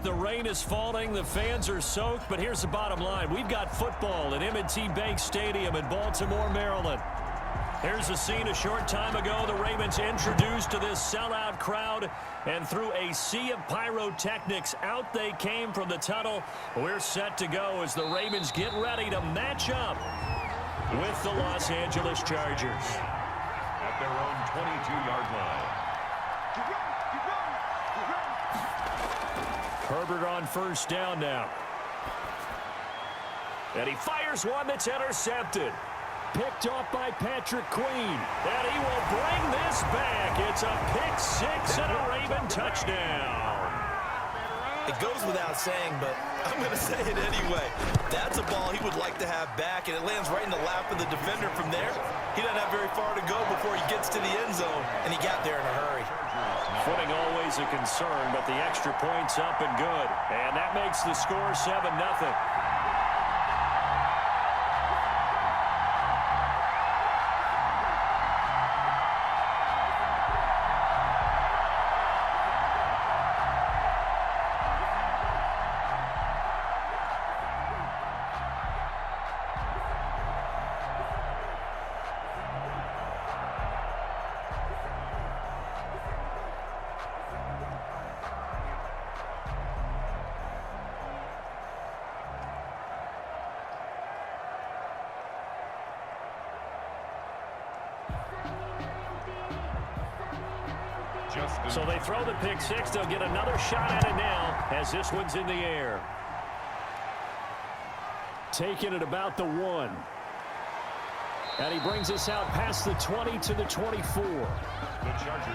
The rain is falling. The fans are soaked. But here's the bottom line. We've got football at M&T Bank Stadium in Baltimore, Maryland. Here's the scene a short time ago. The Ravens introduced to this sellout crowd, and through a sea of pyrotechnics, out they came from the tunnel. We're set to go as the Ravens get ready to match up with the Los Angeles Chargers. At their own 22-yard line. Herbert on first down now. And he fires one that's intercepted. Picked off by Patrick Queen. And he will bring this back. It's a pick-6 and a Raven touchdown. It goes without saying, but I'm going to say it anyway. That's a ball he would like to have back, and it lands right in the lap of the defender from there. He doesn't have very far to go before he gets to the end zone, and he got there in a hurry. Footing always a concern, but the extra point's up and good. And that makes the score 7-0. So they throw the pick-6. They'll get another shot at it now as this one's in the air. Taking it about the 1. And he brings us out past the 20 to the 24.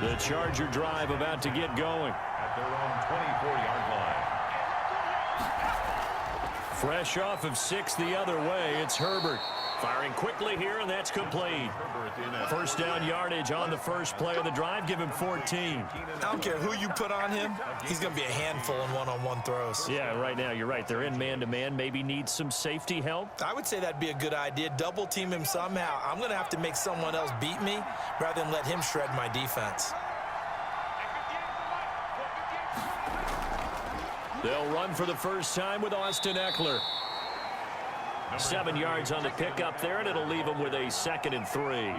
The Charger drive about to get going. At their own 24-yard line. Fresh off of 6 the other way, it's Herbert. Firing quickly here, and that's complete. First down yardage on the first play of the drive. Give him 14. I don't care who you put on him. He's going to be a handful in one-on-one throws. Yeah, right now, you're right. They're in man-to-man. Maybe need some safety help. I would say that'd be a good idea. Double team him somehow. I'm going to have to make someone else beat me rather than let him shred my defense. They'll run for the first time with Austin Eckler. 7 yards on the pickup there, and it'll leave them with a 2nd and 3.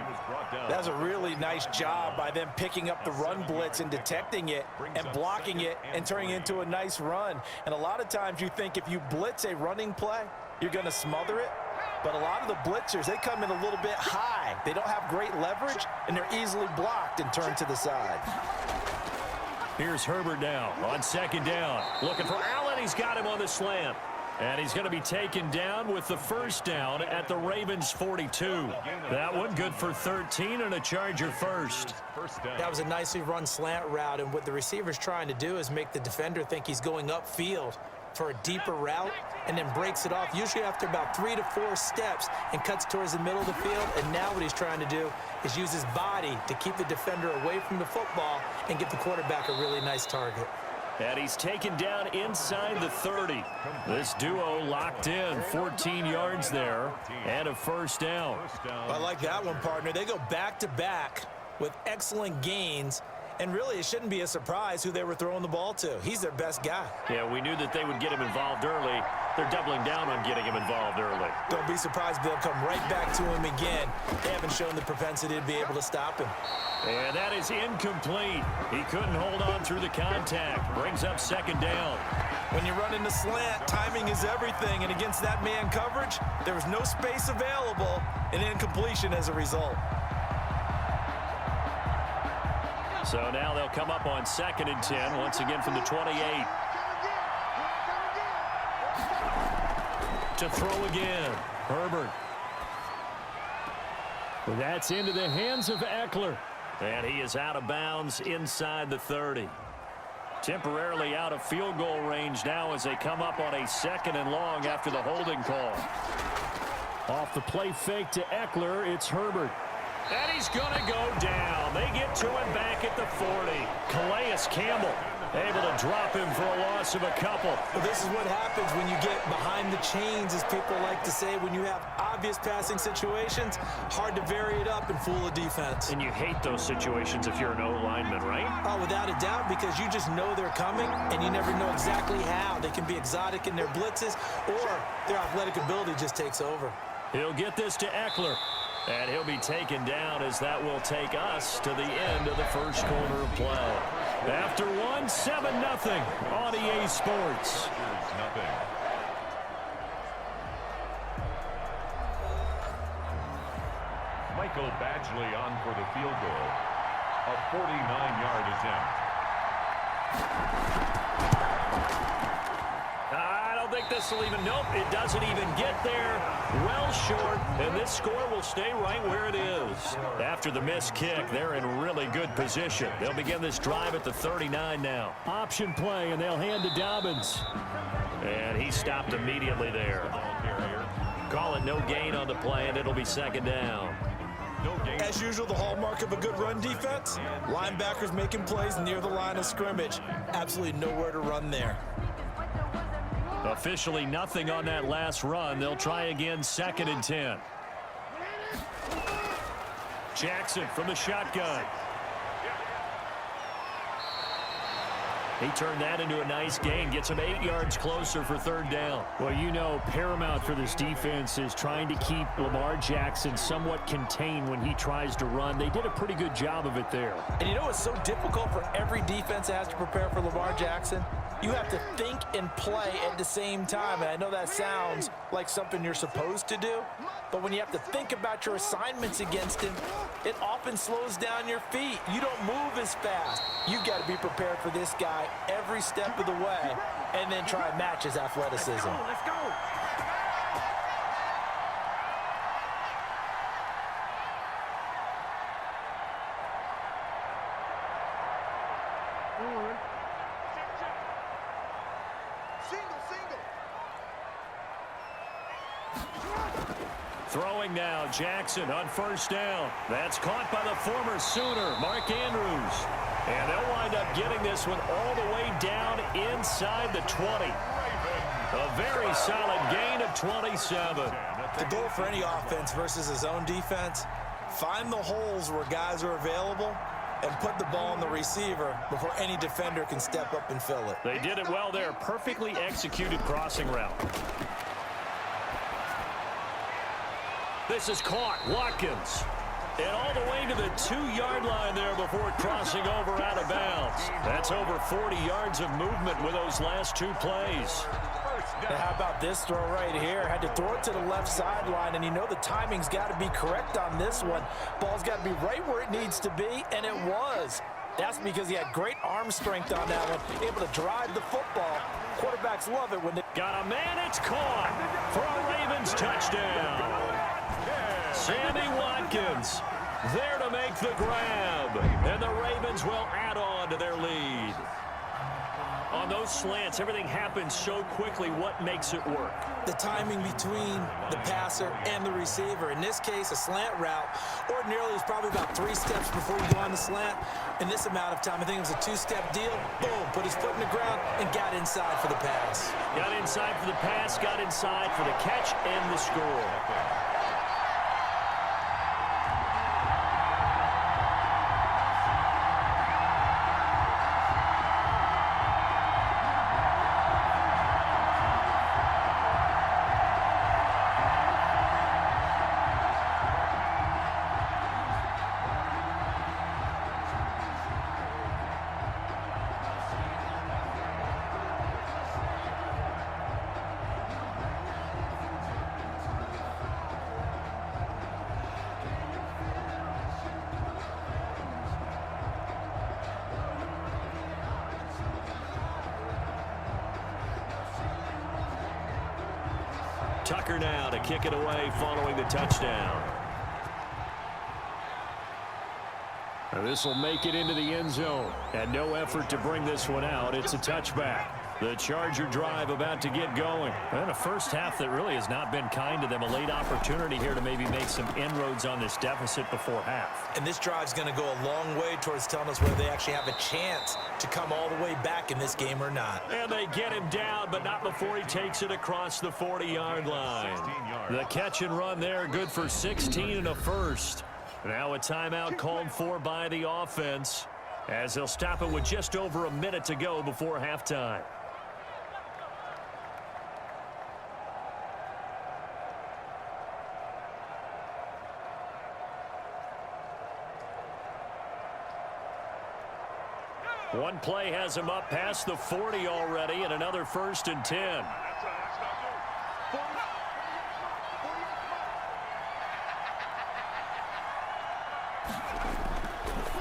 That's a really nice job by them picking up the run blitz and detecting it and blocking it and turning it into a nice run. And a lot of times you think if you blitz a running play, you're going to smother it. But a lot of the blitzers, they come in a little bit high. They don't have great leverage, and they're easily blocked and turned to the side. Here's Herbert now on 2nd down. Looking for Allen. He's got him on the slant. And he's going to be taken down with the first down at the Ravens 42. That one good for 13 and a Charger first. That was a nicely run slant route, and what the receiver's trying to do is make the defender think he's going upfield for a deeper route and then breaks it off, usually after about 3 to 4 steps, and cuts towards the middle of the field. And now what he's trying to do is use his body to keep the defender away from the football and give the quarterback a really nice target. And he's taken down inside the 30. This duo locked in, 14 yards there, and a first down. I like that one, partner. They go back-to-back with excellent gains, and really it shouldn't be a surprise who they were throwing the ball to. He's their best guy. Yeah, we knew that they would get him involved early. They're doubling down on getting him involved early. Don't be surprised they'll come right back to him again. They haven't shown the propensity to be able to stop him. And that is incomplete. He couldn't hold on through the contact. Brings up 2nd down. When you run in the slant, timing is everything. And against that man coverage, there was no space available, and incompletion as a result. So now they'll come up on 2nd and 10, once again from the 28. To throw again, Herbert. That's into the hands of Eckler. And he is out of bounds inside the 30. Temporarily out of field goal range now as they come up on a 2nd and long after the holding call. Off the play fake to Eckler, it's Herbert. And he's going to go down. They get to him back at the 40. Calais Campbell Able to drop him for a loss of a couple. Well, this is what happens when you get behind the chains, as people like to say. When you have obvious passing situations, hard to vary it up and fool a defense. And you hate those situations if you're an O-lineman, right? Oh, without a doubt, because you just know they're coming, and you never know exactly how. They can be exotic in their blitzes, or their athletic ability just takes over. He'll get this to Eckler. And he'll be taken down as that will take us to the end of the first quarter of play. After one, 7-0 on EA Sports. Michael Badgley on for the field goal. A 49-yard attempt. I don't think this will even, nope, it doesn't even get there. Well short, and this score will stay right where it is. After the missed kick, they're in really good position. They'll begin this drive at the 39 now. Option play, and they'll hand to Dobbins. And he stopped immediately there. Call it no gain on the play, and it'll be second down. As usual, the hallmark of a good run defense, linebackers making plays near the line of scrimmage. Absolutely nowhere to run there. Officially nothing on that last run. They'll try again, 2nd and 10. Jackson from the shotgun. He turned that into a nice gain. Gets him 8 yards closer for 3rd down. Well, you know, paramount for this defense is trying to keep Lamar Jackson somewhat contained when he tries to run. They did a pretty good job of it there. And you know what's so difficult for every defense that has to prepare for Lamar Jackson? You have to think and play at the same time. And I know that sounds like something you're supposed to do, but when you have to think about your assignments against him, it often slows down your feet. You don't move as fast. You've got to be prepared for this guy every step of the way and then try and match his athleticism. Let's go. Throwing now, Jackson on 1st down. That's caught by the former Sooner, Mark Andrews. And they'll wind up getting this one all the way down inside the 20. A very solid gain of 27. The goal for any offense versus his own defense, find the holes where guys are available and put the ball on the receiver before any defender can step up and fill it. They did it well there. Perfectly executed crossing route. This is caught. Watkins. And all the way to the 2-yard line there before crossing over out of bounds. That's over 40 yards of movement with those last 2 plays. And how about this throw right here? Had to throw it to the left sideline, and you know the timing's got to be correct on this one. Ball's got to be right where it needs to be, and it was. That's because he had great arm strength on that one, able to drive the football. Quarterbacks love it when they... Got a man, it's caught for a Ravens touchdown. Sammy Watkins there to make the grab, and the Ravens will add on to their lead. On those slants, everything happens so quickly. What makes it work? The timing between the passer and the receiver. In this case, a slant route ordinarily is probably about 3 steps before you go on the slant. In this amount of time, I think it was a 2-step deal. Boom, put his foot in the ground and got inside for the pass. Got inside for the pass, got inside for the catch and the score. Tucker now to kick it away following the touchdown. This will make it into the end zone. And no effort to bring this one out. It's a touchback. The Charger drive about to get going. And a first half that really has not been kind to them. A late opportunity here to maybe make some inroads on this deficit before half. And this drive's going to go a long way towards telling us whether they actually have a chance to come all the way back in this game or not. And they get him down, but not before he takes it across the 40-yard line. The catch and run there, good for 16 and a first. Now a timeout called for by the offense, as they'll stop it with just over a minute to go before halftime. One play has him up past the 40 already, and another 1st and 10.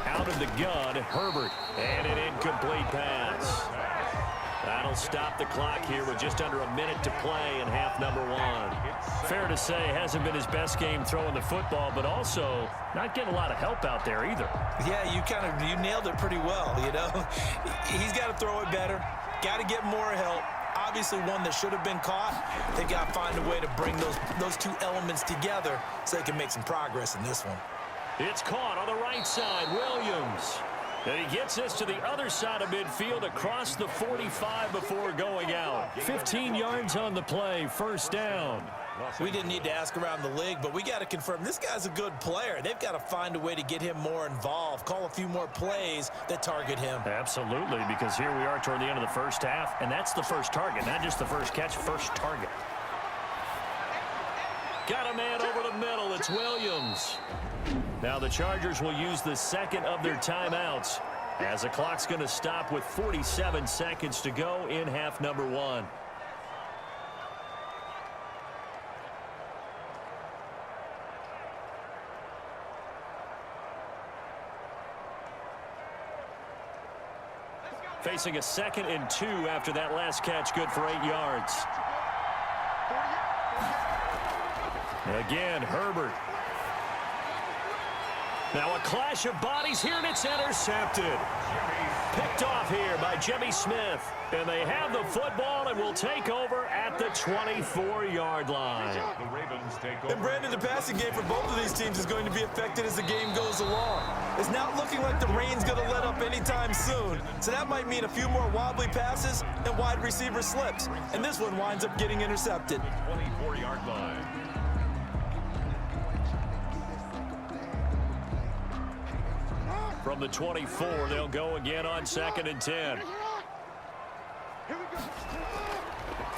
Out of the gun, Herbert, and an incomplete pass. That'll stop the clock here with just under a minute to play in half number 1. Fair to say, hasn't been his best game throwing the football, but also not getting a lot of help out there either. Yeah, you nailed it pretty well, you know. He's got to throw it better, got to get more help. Obviously one that should have been caught. They've got to find a way to bring those two elements together so they can make some progress in this one. It's caught on the right side, Williams. And he gets this to the other side of midfield across the 45 before going out. 15 yards on the play, 1st down. We didn't need to ask around the league, but we got to confirm this guy's a good player. They've got to find a way to get him more involved, call a few more plays that target him. Absolutely, because here we are toward the end of the first half, and that's the first target, not just the first catch, first target. Got a man over the middle. It's Williams. Now the Chargers will use the second of their timeouts, as the clock's going to stop with 47 seconds to go in half number 1. Facing a 2nd and 2 after that last catch, good for 8 yards. Again, Herbert. Now a clash of bodies here, and it's intercepted. Picked off here by Jimmy Smith. And they have the football and will take over at the 24-yard line. The Ravens take over. And Brandon, the passing game for both of these teams is going to be affected as the game goes along. It's not looking like the rain's going to let up anytime soon. So that might mean a few more wobbly passes and wide receiver slips. And this one winds up getting intercepted. 24-yard line. From the 24, they'll go again on 2nd and 10.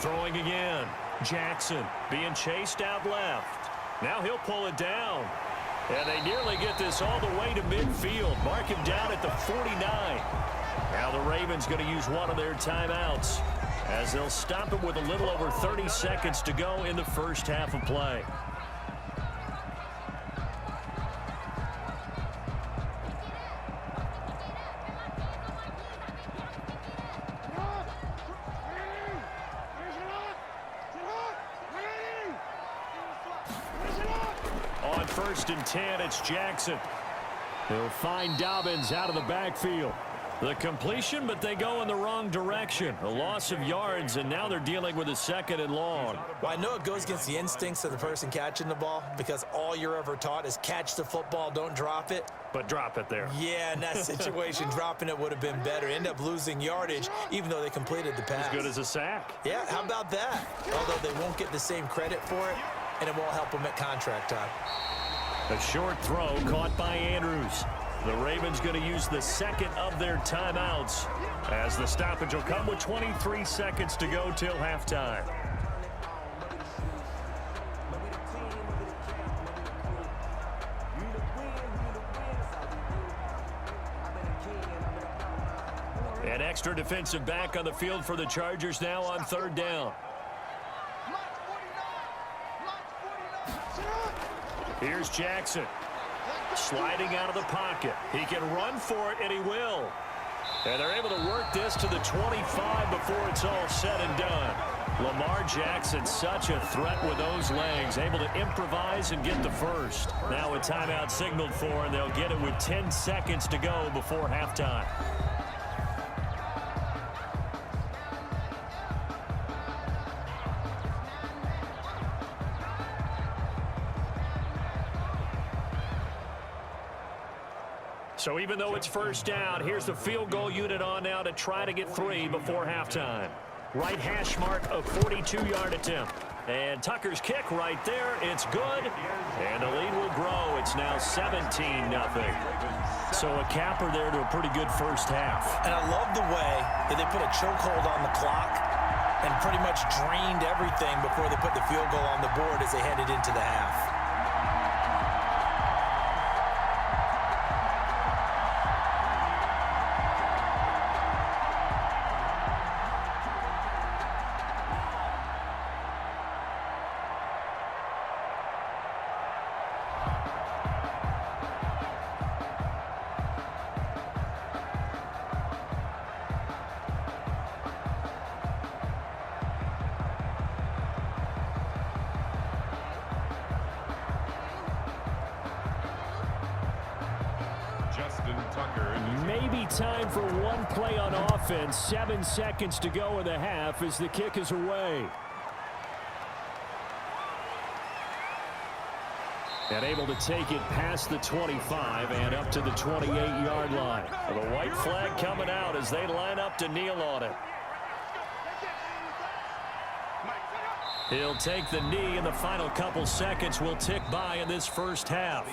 Throwing again. Jackson being chased out left. Now he'll pull it down. And they nearly get this all the way to midfield. Mark him down at the 49. Now the Ravens going to use one of their timeouts, as they'll stop it with a little over 30 seconds to go in the first half of play. On 1st and 10, it's Jackson. He'll find Dobbins out of the backfield. The completion, but they go in the wrong direction. A loss of yards, and now they're dealing with a 2nd and long. Well, I know it goes against the instincts of the person catching the ball, because all you're ever taught is catch the football, don't drop it. But drop it there. Yeah, in that situation, dropping it would have been better. End up losing yardage, even though they completed the pass. As good as a sack. Yeah, how about that? Although they won't get the same credit for it, and it won't help them at contract time. A short throw caught by Andrews. The Ravens going to use the second of their timeouts, as the stoppage will come with 23 seconds to go till halftime. An extra defensive back on the field for the Chargers now on 3rd down. Here's Jackson. Sliding out of the pocket. He can run for it, and he will. And they're able to work this to the 25 before it's all said and done. Lamar Jackson, such a threat with those legs, able to improvise and get the first. Now a timeout signaled for, and they'll get it with 10 seconds to go before halftime. So even though it's first down, here's the field goal unit on now to try to get 3 before halftime. Right hash mark, a 42-yard attempt. And Tucker's kick right there. It's good. And the lead will grow. It's now 17-0. So a capper there to a pretty good first half. And I love the way that they put a chokehold on the clock and pretty much drained everything before they put the field goal on the board as they headed into the half. Maybe time for one play on offense. 7 seconds to go in the half as the kick is away. And able to take it past the 25 and up to the 28-yard line. The white flag coming out as they line up to kneel on it. He'll take the knee, and the final couple seconds will tick by in this first half.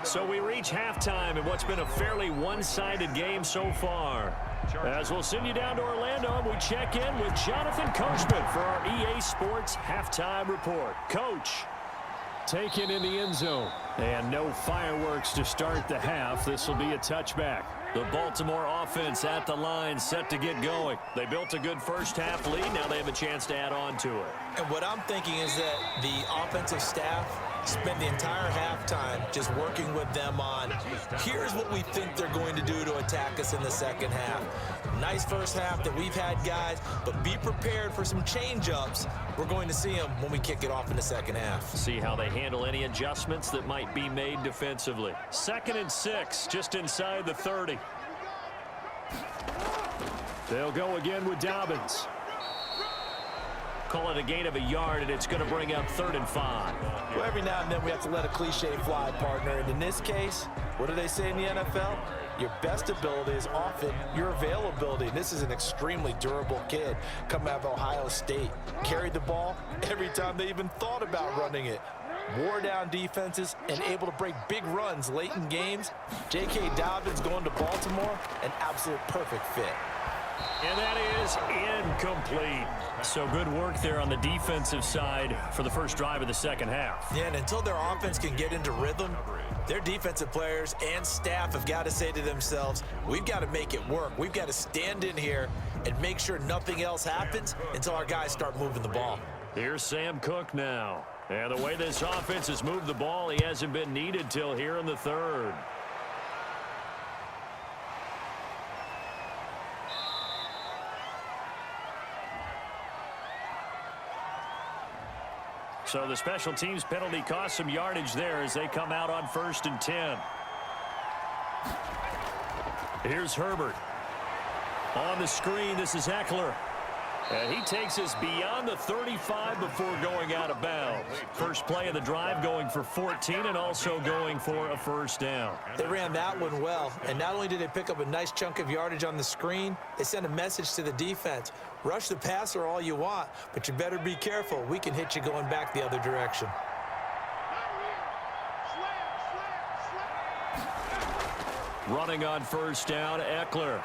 So we reach halftime in what's been a fairly one-sided game so far. As we'll send you down to Orlando, and we check in with Jonathan Coachman for our EA Sports Halftime Report. Coach, taken in the end zone. And no fireworks to start the half. This will be a touchback. The Baltimore offense at the line, set to get going. They built a good first half lead. Now they have a chance to add on to it. And what I'm thinking is that the offensive staff spent the entire halftime just working with them on, here's what we think they're going to do to attack us in the second half. Nice first half that we've had, guys, but be prepared for some change-ups. We're going to see them when we kick it off in the second half. See how they handle any adjustments that might be made defensively. 2nd and 6, just inside the 30. They'll go again with Dobbins. Call it a gain of a yard, and it's going to bring up 3rd and 5. Well, every now and then we have to let a cliche fly, partner. And in this case, what do they say in the NFL? Your best ability is often your availability. And this is an extremely durable kid coming out of Ohio State. Carried the ball every time they even thought about running it. Wore down defenses and able to break big runs late in games. J.K. Dobbins going to Baltimore, an absolute perfect fit. And that is incomplete. So good work there on the defensive side for the first drive of the second half. Yeah, and until their offense can get into rhythm, their defensive players and staff have got to say to themselves, we've got to make it work. We've got to stand in here and make sure nothing else happens until our guys start moving the ball. Here's Sam Cook now. And the way this offense has moved the ball, he hasn't been needed till here in the 3rd. So the special teams penalty cost some yardage there as they come out on 1st and 10. Here's Herbert. On the screen, this is Eckler. And he takes us beyond the 35 before going out of bounds. First play of the drive going for 14 and also going for a first down. They ran that one well, and not only did they pick up a nice chunk of yardage on the screen, they sent a message to the defense. Rush the passer all you want, but you better be careful. We can hit you going back the other direction. Running on first down, Eckler.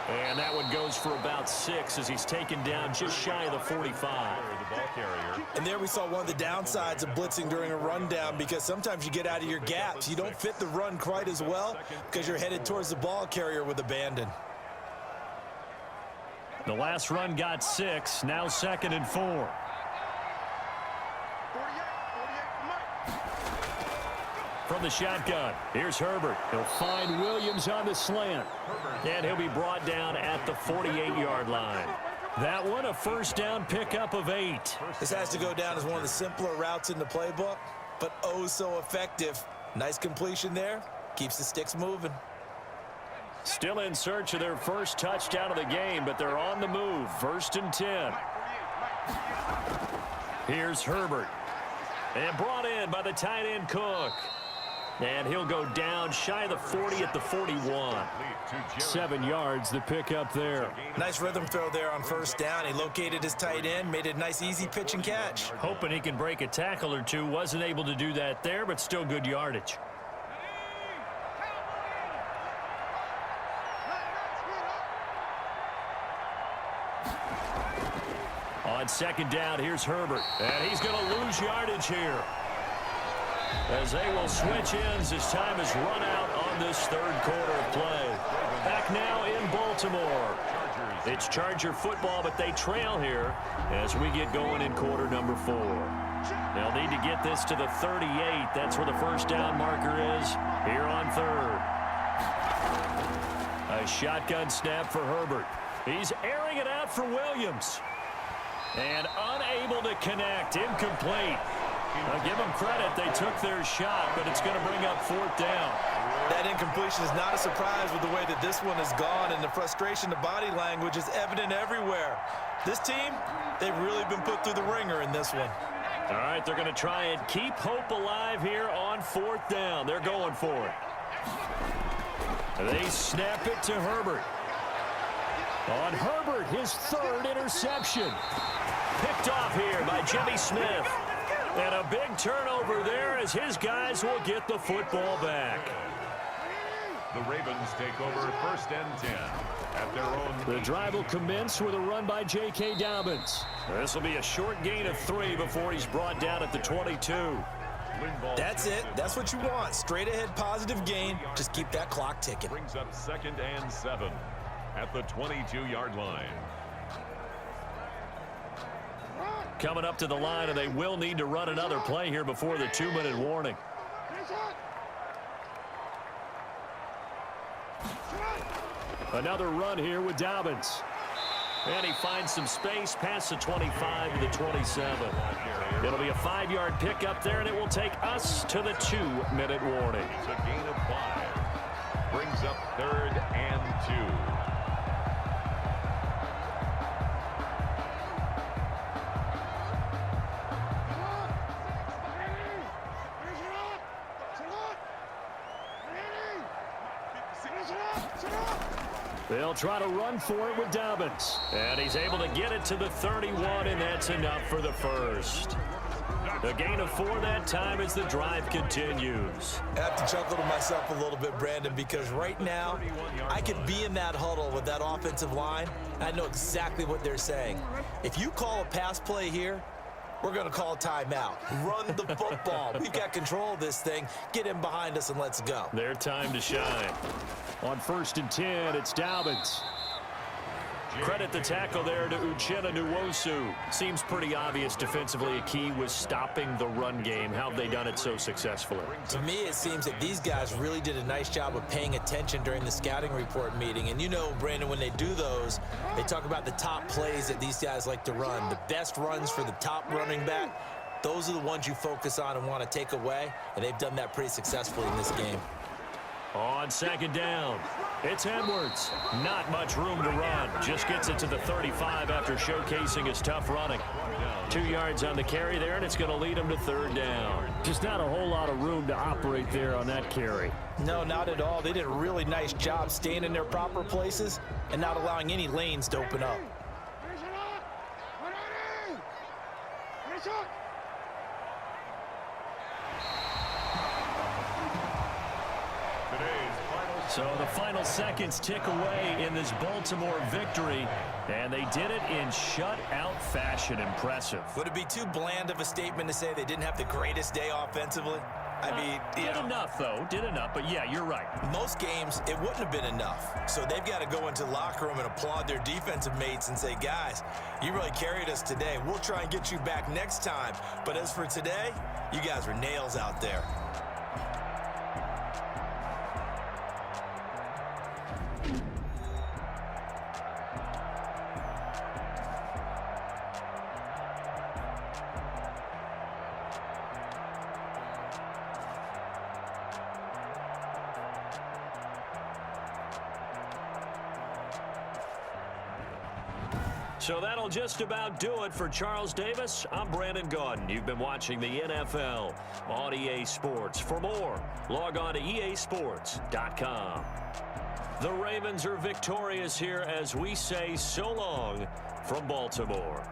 And that one goes for about 6 as he's taken down just shy of the 45. And there we saw one of the downsides of blitzing during a rundown, because sometimes you get out of your gaps. You don't fit the run quite as well because you're headed towards the ball carrier with abandon. The last run got 6, now 2nd and 4. From the shotgun, here's Herbert. He'll find Williams on the slant. And he'll be brought down at the 48-yard line. That one, a first down pickup of 8. This has to go down as one of the simpler routes in the playbook, but oh so effective. Nice completion there. Keeps the sticks moving. Still in search of their first touchdown of the game, but they're on the move. 1st and 10. Here's Herbert. And brought in by the tight end Cook. And he'll go down shy of the 40 at the 41. 7 yards to pick up there. Nice rhythm throw there on first down. He located his tight end, made it a nice easy pitch and catch. Hoping he can break a tackle or two. Wasn't able to do that there, but still good yardage. On second down, here's Herbert. And he's going to lose yardage here, as they will switch ends as time has run out on this third quarter of play. Back now in Baltimore. It's Charger football, but they trail here as we get going in quarter number 4. They'll need to get this to the 38. That's where the first down marker is here on third. A shotgun snap for Herbert. He's airing it out for Williams. And unable to connect. Incomplete. I'll give them credit. They took their shot, but it's going to bring up fourth down. That incompletion is not a surprise with the way that this one has gone, and the frustration, the body language is evident everywhere. This team, they've really been put through the ringer in this one. All right, they're going to try and keep hope alive here on fourth down. They're going for it. They snap it to Herbert. On Herbert, his third interception. Picked off here by Jimmy Smith. And a big turnover there as his guys will get the football back. The Ravens take over first and 10 at their own. The drive will commence with a run by J.K. Dobbins. This will be a short gain of 3 before he's brought down at the 22. That's it. That's what you want. Straight ahead positive gain. Just keep that clock ticking. Brings up second and 7 at the 22-yard line. Coming up to the line, and they will need to run another play here before the 2-minute warning. Another run here with Dobbins. And he finds some space past the 25 to the 27. It'll be a 5-yard pickup there, and it will take us to the 2-minute warning. It's a gain of 5. Brings up third and 2. They'll try to run for it with Dobbins. And he's able to get it to the 31, and that's enough for the first. The gain of 4 that time as the drive continues. I have to chuckle to myself a little bit, Brandon, because right now I could be in that huddle with that offensive line. I know exactly what they're saying. If you call a pass play here, we're going to call a timeout. Run the football. We've got control of this thing. Get in behind us and let's go. Their time to shine. On first and 10, it's Dobbins. Credit the tackle there to Uchenna Nwosu. Seems pretty obvious defensively a key was stopping the run game. How have they done it so successfully? To me, it seems that these guys really did a nice job of paying attention during the scouting report meeting. And you know, Brandon, when they do those, they talk about the top plays that these guys like to run. The best runs for the top running back, those are the ones you focus on and want to take away. And they've done that pretty successfully in this game. On second down, it's Edwards. Not much room to run. Just gets it to the 35 after showcasing his tough running. 2 yards on the carry there, and it's going to lead him to third down. Just not a whole lot of room to operate there on that carry. No, not at all. They did a really nice job staying in their proper places and not allowing any lanes to open up. So the final seconds tick away in this Baltimore victory, and they did it in shutout fashion. Impressive. Would it be too bland of a statement to say they didn't have the greatest day offensively? I mean, did enough, though. Did enough, but yeah, you're right. Most games, it wouldn't have been enough. So they've got to go into the locker room and applaud their defensive mates and say, guys, you really carried us today. We'll try and get you back next time. But as for today, you guys were nails out there. So that'll just about do it for Charles Davis. I'm Brandon Gaudin. You've been watching the NFL on EA Sports. For more, log on to easports.com. The Ravens are victorious here as we say so long from Baltimore.